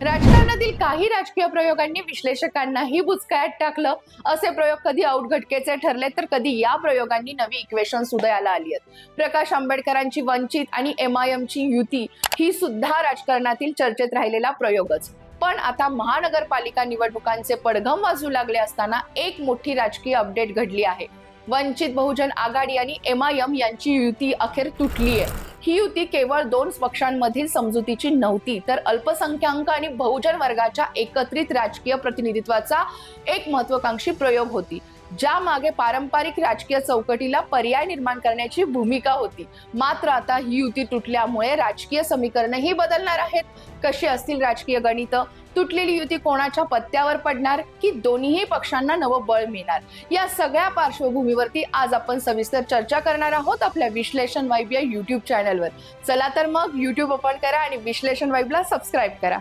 राजकारणातील काही राजकीय प्रयोगांनी विश्लेषकांनाही बुचकळ्यात टाकलं. असे प्रयोग कधी औटघटकेचे ठरले तर कधी या प्रयोगांनी नवी इक्वेशन्स उदयाला आली आहेत. प्रकाश आंबेडकरांची वंचित आणि MIMची युती ही सुद्धा राजकारणातील चर्चेत राहिलेला प्रयोगच. पण आता महानगरपालिका निवडणुकांचे पडघम वाजू लागले असताना एक मोठी राजकीय अपडेट घडली आहे. वंचित बहुजन आघाडी आणि MIM यांची युती अखेर तुटली आहे. ही युती केवळ दोन पक्षांमधील समजुतीची नव्हती, तर अल्पसंख्याक आणि बहुजन वर्गाच्या एकत्रित राजकीय प्रतिनिधित्वाचा एक महत्वाकांक्षी प्रयोग होती, ज्या मागे पारंपरिक राजकीय चौकटीला पर्याय निर्माण करण्याची भूमिका होती. मात्र आता ही युती तुटल्यामुळे राजकीय समीकरणही बदलणार आहेत. कशी असतील राजकीय गणित? तुटलेली युती कोणाच्या पत्त्यावर पडणार की दोन्ही पक्षांना नवं बळ मिळणार? या सगळ्या पार्श्वभूमीवरती आज आपण सविस्तर चर्चा करणार आहोत आपल्या विश्लेषण वाइब या YouTube चॅनलवर. चला तर मग YouTube ओपन करा आणि विश्लेषण वाइबला सबस्क्राईब करा.